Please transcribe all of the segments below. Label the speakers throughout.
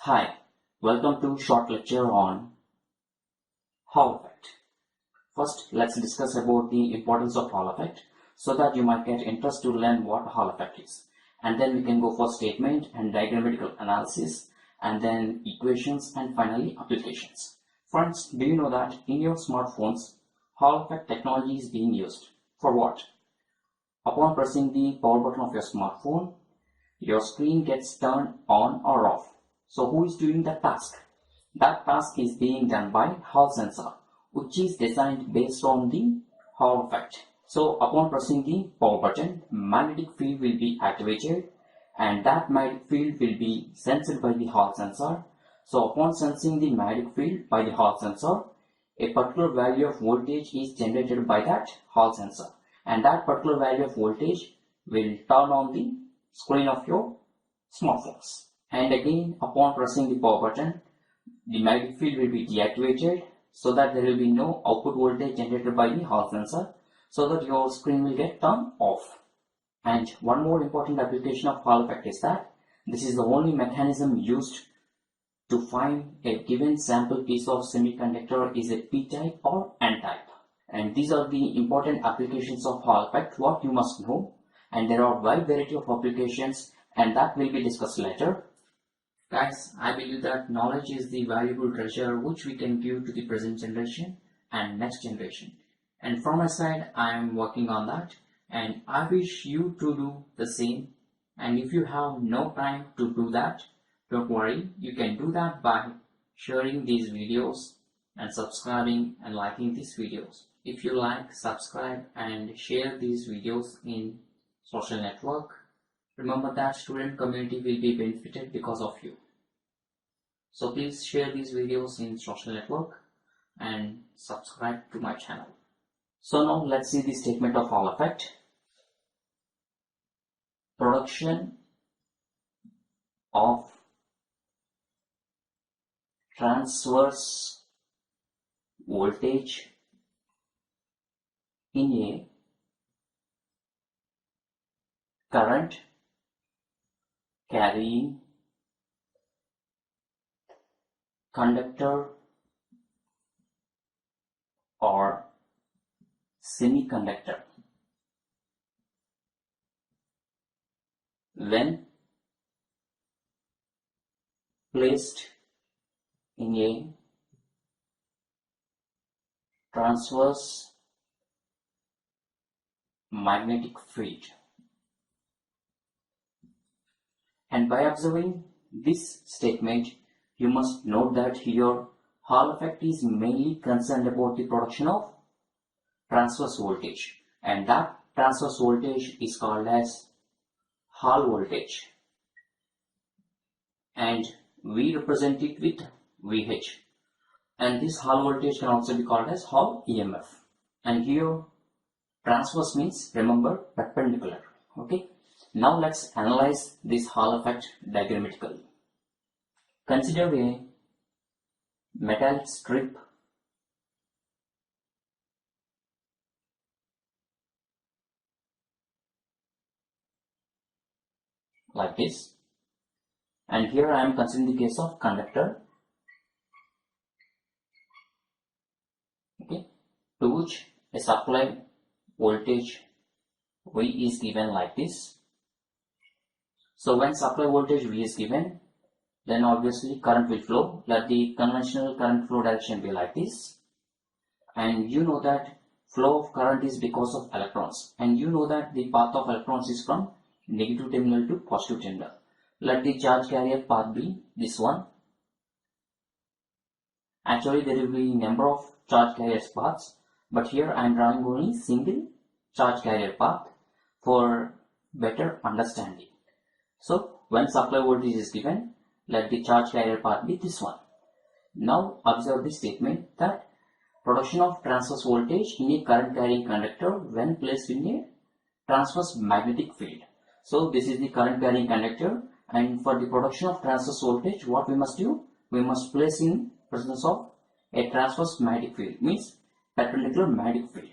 Speaker 1: Hi, welcome to short lecture on Hall effect. First, let's discuss about the importance of Hall effect so that you might get interest to learn what Hall effect is. And then we can go for statement and diagrammatical analysis and then equations and finally applications. Friends, do you know that in your smartphones, Hall effect technology is being used? For what? Upon pressing the power button of your smartphone, your screen gets turned on or off. So who is doing that task? That task is being done by Hall sensor, which is designed based on the Hall effect. So upon pressing the power button, magnetic field will be activated and that magnetic field will be sensed by the Hall sensor. So upon sensing the magnetic field by the Hall sensor, a particular value of voltage is generated by that Hall sensor, and that particular value of voltage will turn on the screen of your smartphones. And again, upon pressing the power button, the magnetic field will be deactivated so that there will be no output voltage generated by the Hall sensor, so that your screen will get turned off. And one more important application of Hall effect is that this is the only mechanism used to find a given sample piece of semiconductor is a p-type or n-type. And these are the important applications of Hall effect, what you must know. And there are wide variety of applications and that will be discussed later. Guys, I believe that knowledge is the valuable treasure which we can give to the present generation and next generation. And from my side, I am working on that and I wish you to do the same. And if you have no time to do that, don't worry, you can do that by sharing these videos and subscribing and liking these videos. If you like, subscribe and share these videos in social network. Remember that student community will be benefited because of you. So please share these videos in social network and subscribe to my channel. So now let's see the statement of Hall effect. Production of transverse voltage in a current carrying conductor or semiconductor when placed in a transverse magnetic field. And by observing this statement, you must note that here Hall effect is mainly concerned about the production of transverse voltage, and that transverse voltage is called as Hall voltage, and we represent it with VH, and this Hall voltage can also be called as Hall EMF. And here transverse means, remember, perpendicular. Okay, now let's analyze this Hall effect diagrammatically. Consider a metal strip like this, and here I am considering the case of conductor, okay, to which a supply voltage V is given like this. So when supply voltage V is given, then obviously current will flow. Let the conventional current flow direction be like this, and you know that flow of current is because of electrons, and you know that the path of electrons is from negative terminal to positive terminal. Let the charge carrier path be this one. Actually there will be number of charge carriers paths, but here I am drawing only single charge carrier path for better understanding. So when supply voltage is given, let the charge carrier path be this one. Now observe this statement that production of transverse voltage in a current carrying conductor when placed in a transverse magnetic field. So this is the current carrying conductor, and for the production of transverse voltage, what we must do? We must place in presence of a transverse magnetic field, means perpendicular magnetic field.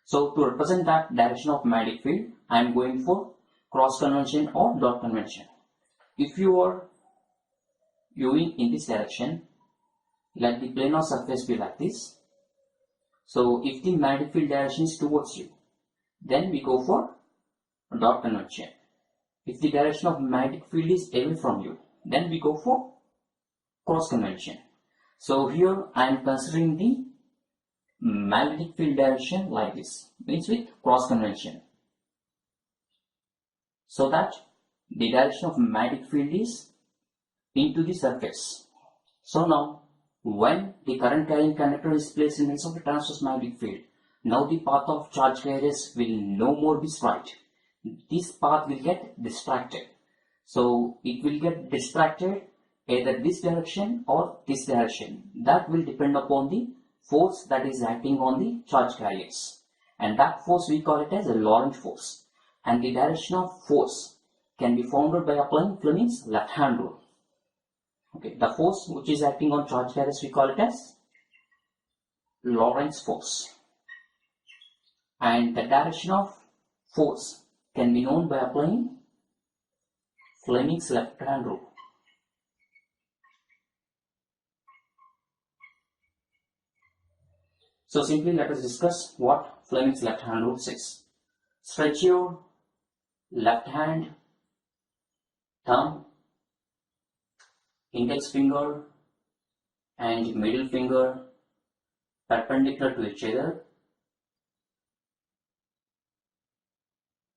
Speaker 1: So to represent that direction of magnetic field, I am going for cross convention or dot convention. If your moving in this direction, let the planar surface be like this. So if the magnetic field direction is towards you, then we go for dot convention. If the direction of magnetic field is away from you, then we go for cross convention. So here I am considering the magnetic field direction like this, means with cross convention, so that the direction of magnetic field is into the surface. So now when the current carrying conductor is placed in midst of a transverse magnetic field, now the path of charge carriers will no more be straight. This path will get distracted. So it will get distracted either this direction or this direction. That will depend upon the force that is acting on the charge carriers. And that force we call it as a Lorentz force. And the direction of force can be found by applying Fleming's left-hand rule. Okay, the force which is acting on charge carriers we call it as Lorentz force. And the direction of force can be known by applying Fleming's left-hand rule. So simply let us discuss what Fleming's left-hand rule says. Stretch your left hand, thumb, index finger and middle finger perpendicular to each other.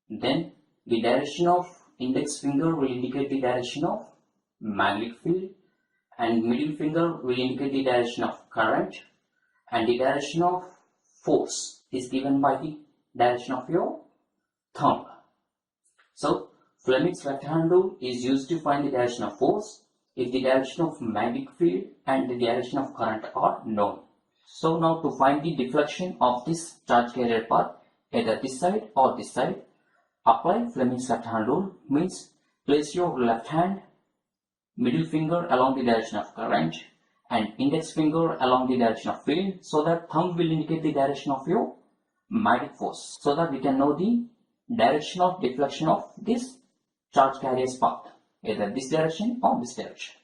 Speaker 1: Then the direction of index finger will indicate the direction of magnetic field and middle finger will indicate the direction of current, and the direction of force is given by the direction of your thumb. So Fleming's left-hand rule is used to find the direction of force if the direction of magnetic field and the direction of current are known. So now to find the deflection of this charge carrier path, either this side or this side, apply Fleming's left-hand rule, means place your left hand, middle finger along the direction of current and index finger along the direction of field, so that thumb will indicate the direction of your magnetic force, so that we can know the direction of deflection of this charge carrier's path, either this direction or this direction.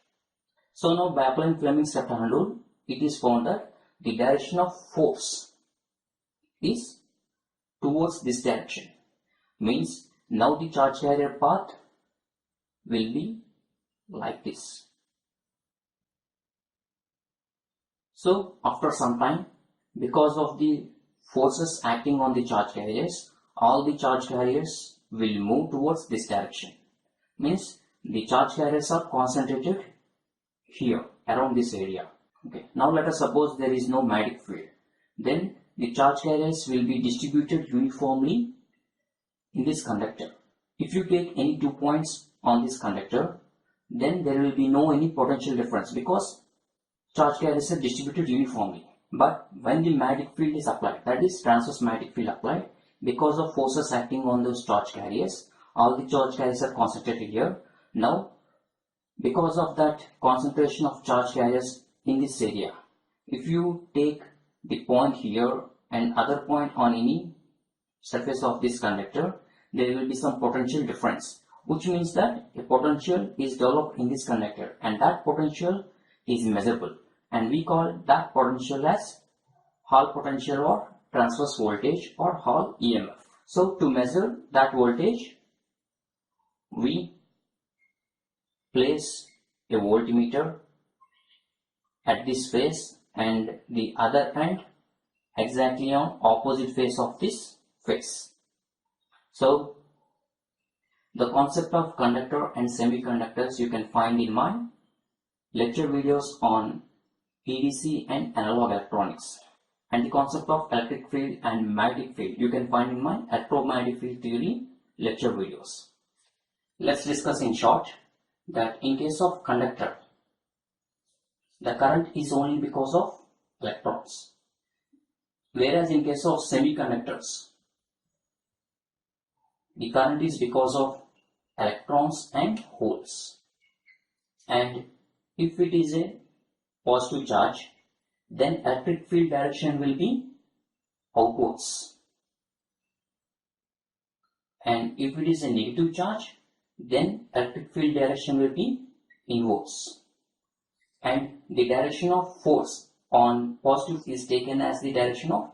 Speaker 1: So now by applying Fleming's left-hand rule, it is found that the direction of force is towards this direction, means now the charge carrier path will be like this. So after some time, because of the forces acting on the charge carriers, all the charge carriers will move towards this direction, means the charge carriers are concentrated here around this area. Okay, now let us suppose there is no magnetic field, then the charge carriers will be distributed uniformly in this conductor. If you take any 2 points on this conductor, then there will be no any potential difference because charge carriers are distributed uniformly. But when the magnetic field is applied, that is transverse magnetic field applied, because of forces acting on those charge carriers, all the charge carriers are concentrated here. Now, because of that concentration of charge carriers in this area, if you take the point here and other point on any surface of this conductor, there will be some potential difference, which means that a potential is developed in this conductor and that potential is measurable, and we call that potential as Hall potential or transverse voltage or Hall EMF. So to measure that voltage, we place a voltmeter at this face and the other end exactly on opposite face of this face. So the concept of conductor and semiconductors you can find in my lecture videos on EDC and analog electronics, and the concept of electric field and magnetic field you can find in my electromagnetic field theory lecture videos. Let's discuss in short that in case of conductor, the current is only because of electrons, whereas in case of semiconductors, the current is because of electrons and holes. And if it is a positive charge, then electric field direction will be outwards. And if it is a negative charge, then electric field direction will be inwards. and the direction of force on positive is taken as the direction of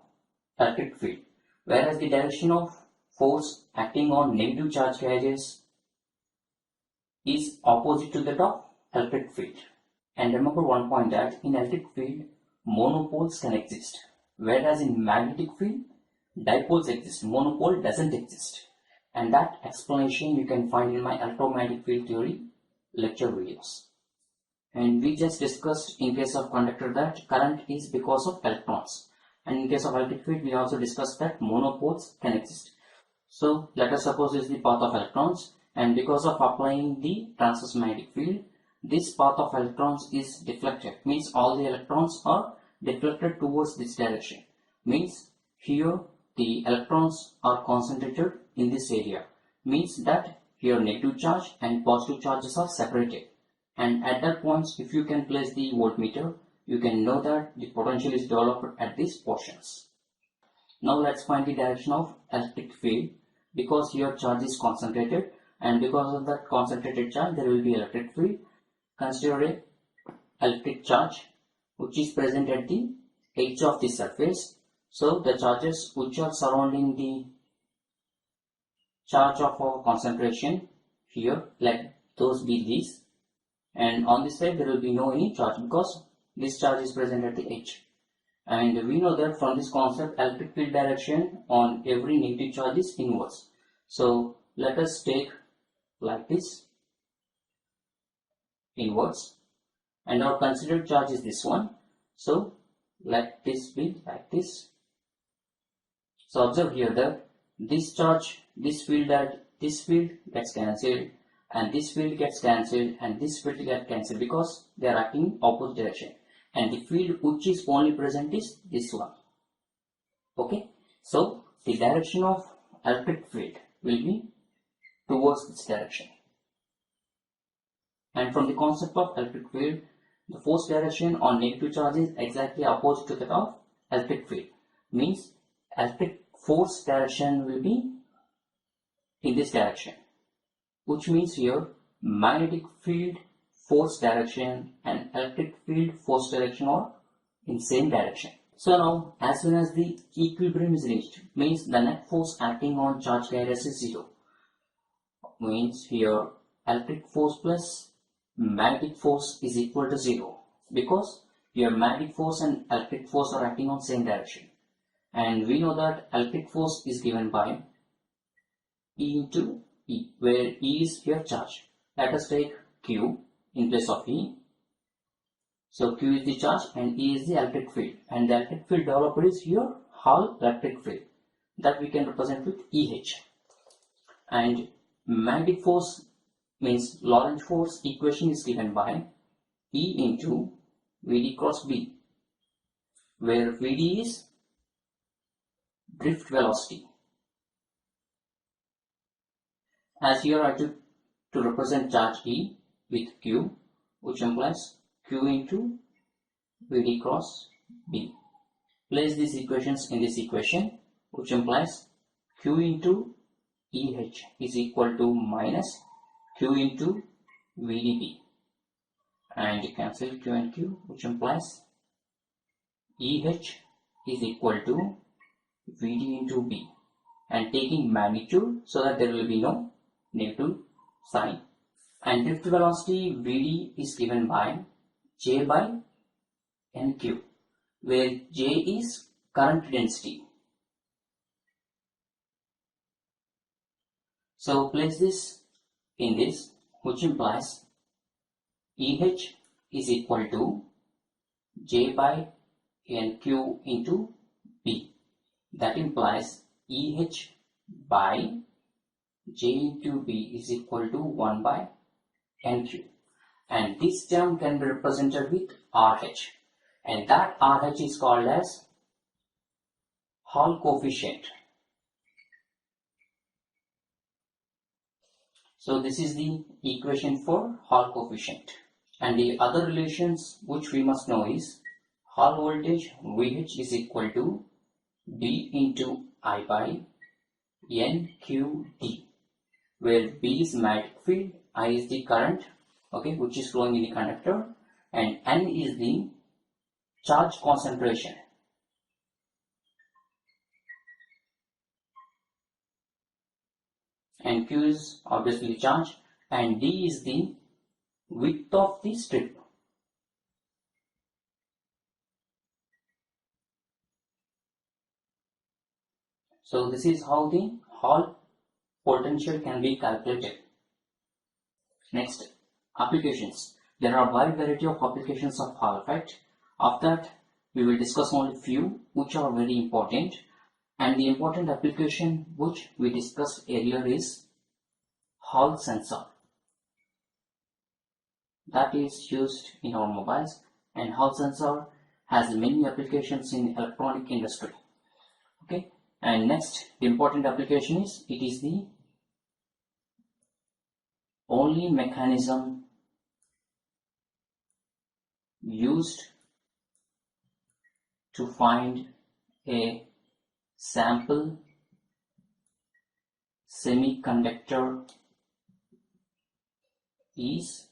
Speaker 1: electric field, whereas the direction of force acting on negative charge carriages is opposite to that of electric field. And remember one point, that in electric field monopoles can exist, whereas in magnetic field dipoles exist, monopole doesn't exist. And that explanation you can find in my electromagnetic field theory lecture videos. And we just discussed in case of conductor that current is because of electrons, and in case of electric field we also discussed that monopoles can exist. So let us suppose this is the path of electrons, and because of applying the transverse magnetic field, this path of electrons is deflected, means all the electrons are deflected towards this direction, means here the electrons are concentrated in this area, means that here negative charge and positive charges are separated. And at that point, if you can place the voltmeter, you can know that the potential is developed at these portions. Now let's find the direction of electric field. Because here charge is concentrated, and because of that concentrated charge there will be electric field. Consider a electric charge which is present at the edge of the surface. So the charges which are surrounding the charge of our concentration here, let those be these, and on this side there will be no any charge because this charge is present at the edge. And we know that from this concept electric field direction on every negative charge is inverse. So let us take like this, inverse, and our considered charge is this one. So let this be like this. So observe here that this charge, this field gets cancelled, and this field gets cancelled, and this field gets cancelled because they are acting in opposite direction. And the field which is only present is this one. Okay, so the direction of electric field will be towards this direction. And from the concept of electric field, the force direction on negative charge is exactly opposite to that of electric field. Means electric force direction will be in this direction, which means here magnetic field force direction and electric field force direction are in same direction. So now as soon as the equilibrium is reached, means the net force acting on charge carriers is 0. Means here electric force plus magnetic force is equal to 0, because your magnetic force and electric force are acting on same direction. And we know that electric force is given by E into E, where E is here charge. Let us take Q in place of E. So Q is the charge and E is the electric field, and the electric field developed is here Hall electric field, that we can represent with EH. And magnetic force means Lorentz force equation is given by E into Vd cross B, where Vd is drift velocity. As here I took to represent charge E with Q, which implies Q into Vd cross B. Place these equations in this equation, which implies Q into EH is equal to minus Q into VdB, and cancel Q and Q, which implies EH is equal to Vd into B, and taking magnitude so that there will be no negative sign. And drift velocity Vd is given by J by NQ, where J is current density. So place this in this, which implies EH is equal to J by NQ into B. That implies EH by J into B is equal to 1 by NQ. And this term can be represented with RH. And that RH is called as Hall coefficient. So this is the equation for Hall coefficient. And the other relations which we must know is Hall voltage VH is equal to B into I by NQD, where B is magnetic field, I is the current, okay, which is flowing in the conductor, and N is the charge concentration. And Q is obviously charge, and D is the width of the strip. So this is how the Hall potential can be calculated. Next, applications. There are a wide variety of applications of Hall effect. Of that, we will discuss only few which are very important. And the important application which we discussed earlier is Hall sensor. That is used in our mobiles, and Hall sensor has many applications in electronic industry. Okay, and next, the important application is it is the only mechanism used to find a sample semiconductor is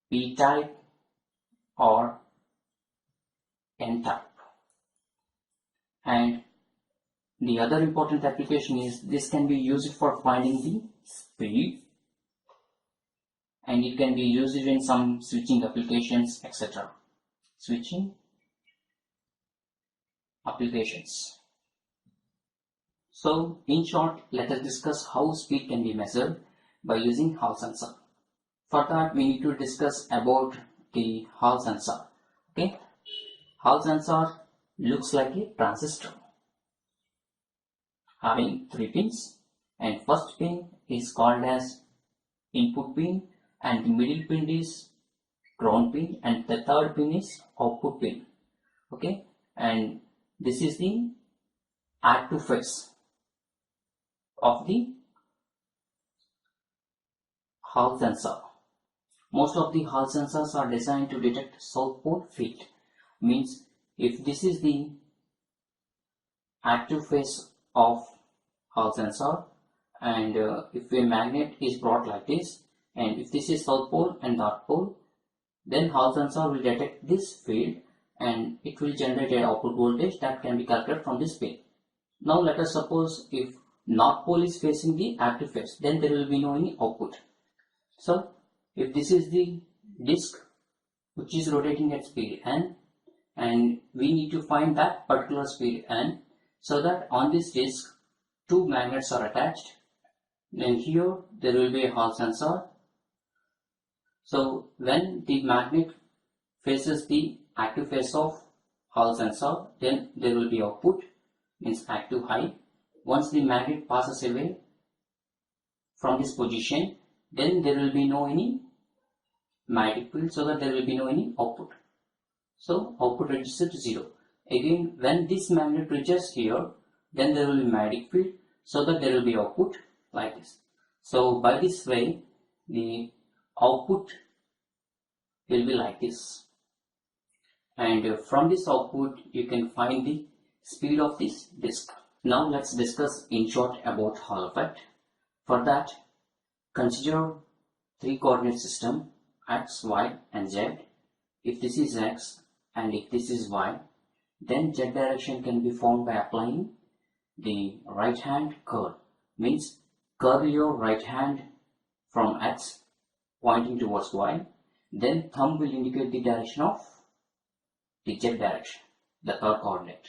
Speaker 1: P-type or N-type. And the other important application is this can be used for finding the speed, and it can be used in some switching applications, etc. Switching applications. So in short, let us discuss how speed can be measured by using Hall sensor. For that, we need to discuss about the Hall sensor. Okay, Hall sensor looks like a transistor having 3 pins, and first pin is called as input pin, and the middle pin is ground pin, and the third pin is output pin. Okay, and this is the active phase of the Hall sensor. Most of the Hall sensors are designed to detect south pole field. Means if this is the active phase of Hall sensor, and if a magnet is brought like this, and if this is south pole and north pole, then Hall sensor will detect this field and it will generate an output voltage that can be calculated from this pin. Now let us suppose if north pole is facing the active phase, then there will be no any output. So if this is the disk which is rotating at speed n, and we need to find that particular speed n, so that on this disk 2 magnets are attached, then here there will be a Hall sensor. So when the magnet faces the active phase of Hall sensor, then there will be output, means active high. Once the magnet passes away from this position, then there will be no any magnetic field, so that there will be no any output. So output reduces to 0. Again, when this magnet reaches here, then there will be magnetic field, so that there will be output like this. So by this way, the output will be like this, and from this output you can find the speed of this disk. Now let's discuss in short about Hall effect. For that, consider 3 coordinate system x, y and z. If this is x and if this is y, then z direction can be found by applying the right hand curve. Means curve your right hand from x pointing towards y, then thumb will indicate the direction of the z direction, the third coordinate.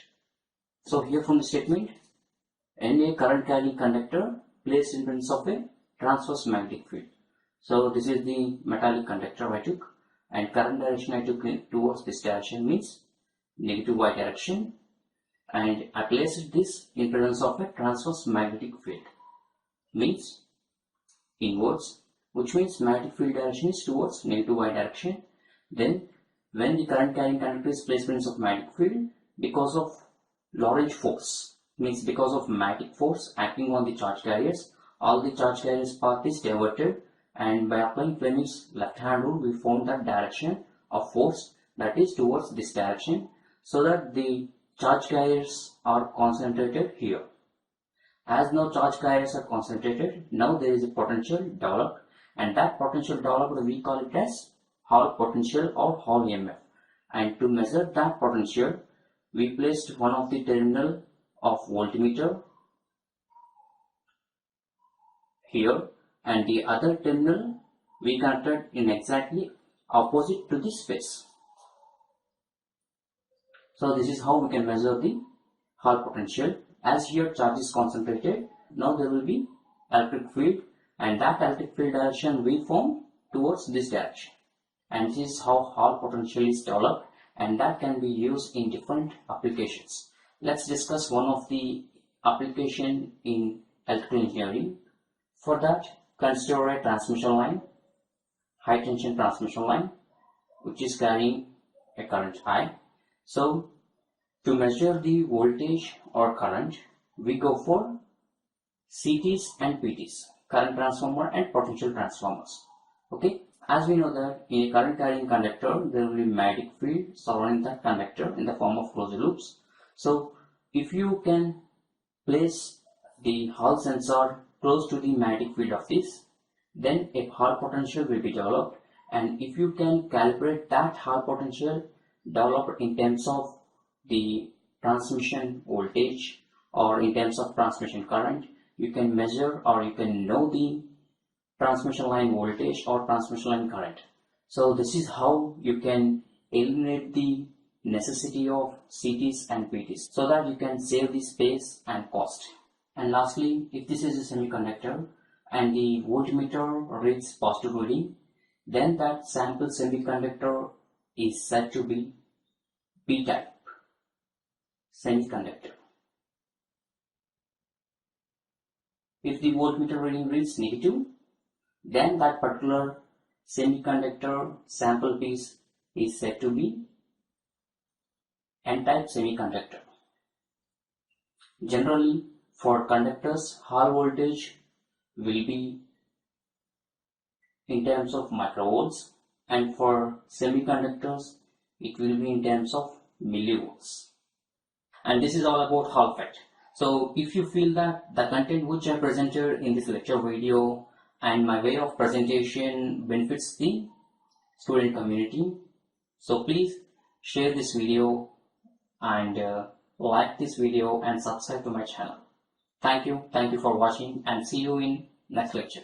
Speaker 1: So here from the statement, in a current carrying conductor placed in presence of a transverse magnetic field. So this is the metallic conductor I took, and current direction I took towards this direction, means negative y direction, and I placed this in presence of a transverse magnetic field, means inwards, which means magnetic field direction is towards negative y direction. Then when the current carrying conductor is placed in presence of magnetic field, because of Lorentz force, means because of magnetic force acting on the charge carriers, all the charge carriers path is diverted, and by applying Fleming's left hand rule, we found that direction of force that is towards this direction, so that the charge carriers are concentrated here. As now charge carriers are concentrated, now there is a potential developed, and that potential developed we call it as Hall potential or Hall EMF. And to measure that potential, we placed one of the terminal of voltmeter here and the other terminal we connected in exactly opposite to this space. So this is how we can measure the Hall potential. As here charge is concentrated, now there will be electric field, and that electric field direction will form towards this direction. And this is how Hall potential is developed, and that can be used in different applications. Let's discuss one of the application in electrical engineering. For that, consider a transmission line, high tension transmission line, which is carrying a current I. So to measure the voltage or current, we go for CTs and PTs, current transformer and potential transformers. Okay, as we know that in a current carrying conductor, there will be magnetic field surrounding that conductor in the form of closed loops. So if you can place the Hall sensor close to the magnetic field of this, then a Hall potential will be developed. And if you can calibrate that Hall potential developed in terms of the transmission voltage or in terms of transmission current, you can measure or you can know the transmission line voltage or transmission line current. So this is how you can eliminate the necessity of CTs and PTs so that you can save the space and cost. And lastly, if this is a semiconductor and the voltmeter reads positive reading, then that sample semiconductor is said to be P-type semiconductor. If the voltmeter reading reads negative, then that particular semiconductor sample piece is said to be N-type semiconductor. Generally, for conductors, Hall voltage will be in terms of microvolts, and for semiconductors, it will be in terms of millivolts. And this is all about Hall effect. So if you feel that the content which I presented in this lecture video and my way of presentation benefits the student community, so please share this video and like this video and subscribe to my channel. Thank you for watching, and see you in next lecture.